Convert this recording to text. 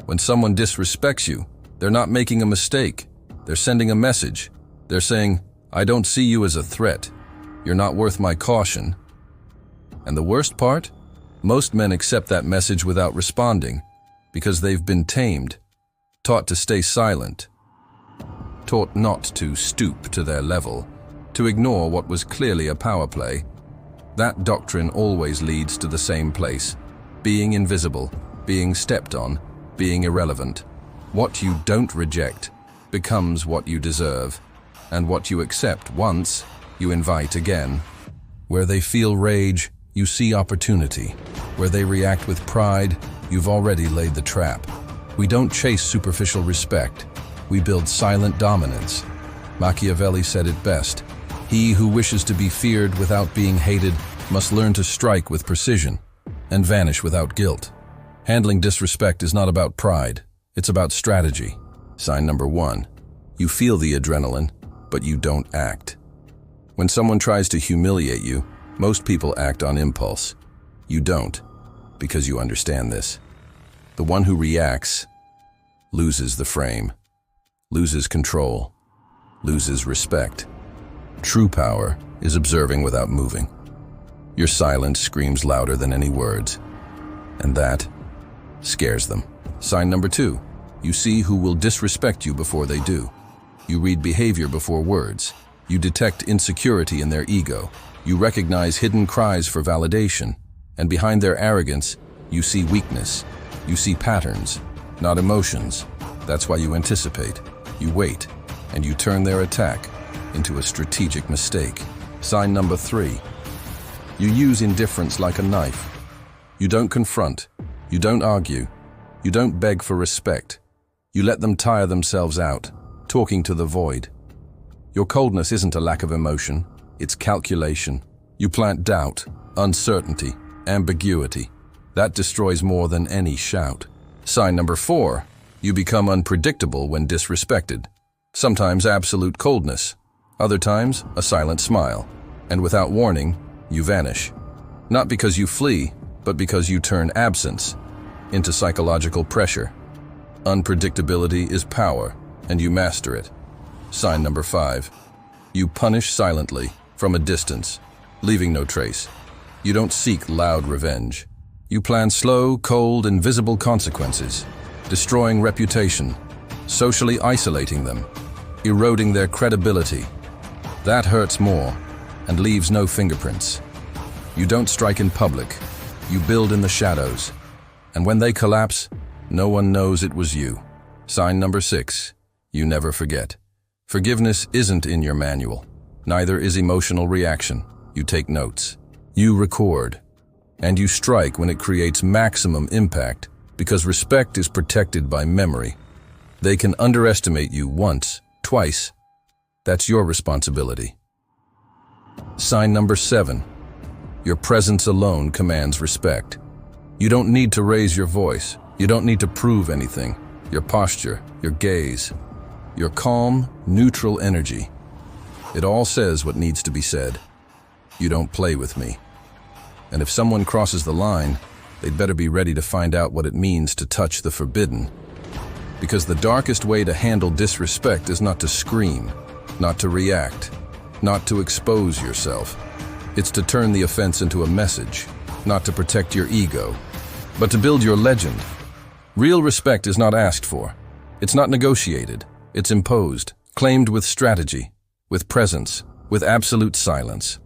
When someone disrespects you, they're not making a mistake. They're sending a message. They're saying, I don't see you as a threat. You're not worth my caution. And the worst part? Most men accept that message without responding because they've been tamed, taught to stay silent, taught not to stoop to their level, to ignore what was clearly a power play. That doctrine always leads to the same place: being invisible, being stepped on, being irrelevant. What you don't reject becomes what you deserve, and what you accept once, you invite again. Where they feel rage, you see opportunity. Where they react with pride, you've already laid the trap. We don't chase superficial respect. We build silent dominance. Machiavelli said it best: he who wishes to be feared without being hated must learn to strike with precision and vanish without guilt. Handling disrespect is not about pride, it's about strategy. Sign number 1. You feel the adrenaline, but you don't act. When someone tries to humiliate you, most people act on impulse. You don't, because you understand this. The one who reacts loses the frame, loses control, loses respect. True power is observing without moving. Your silence screams louder than any words, and that scares them. Sign number 2. You see who will disrespect you before they do. You read behavior before words. You detect insecurity in their ego. You recognize hidden cries for validation, and behind their arrogance, you see weakness. You see patterns, not emotions. That's why you anticipate, you wait, and you turn their attack into a strategic mistake. Sign number 3. You use indifference like a knife. You don't confront. You don't argue. You don't beg for respect. You let them tire themselves out, talking to the void. Your coldness isn't a lack of emotion, it's calculation. You plant doubt, uncertainty, ambiguity. That destroys more than any shout. Sign number 4. You become unpredictable when disrespected. Sometimes absolute coldness, other times a silent smile. And without warning, you vanish. Not because you flee, but because you turn absence into psychological pressure. Unpredictability is power, and you master it. Sign number 5. You punish silently, from a distance, leaving no trace. You don't seek loud revenge. You plan slow, cold, invisible consequences, destroying reputation, socially isolating them, eroding their credibility. That hurts more and leaves no fingerprints. You don't strike in public. You build in the shadows. And when they collapse, no one knows it was you. Sign number 6. You never forget. Forgiveness isn't in your manual. Neither is emotional reaction. You take notes. You record. And you strike when it creates maximum impact, because respect is protected by memory. They can underestimate you once, twice. That's your responsibility. Sign number 7. Your presence alone commands respect. You don't need to raise your voice. You don't need to prove anything. Your posture, your gaze, your calm, neutral energy. It all says what needs to be said. You don't play with me. And if someone crosses the line, they'd better be ready to find out what it means to touch the forbidden. Because the darkest way to handle disrespect is not to scream, not to react, not to expose yourself. It's to turn the offense into a message, not to protect your ego, but to build your legend. Real respect is not asked for. It's not negotiated. It's imposed, claimed with strategy, with presence, with absolute silence.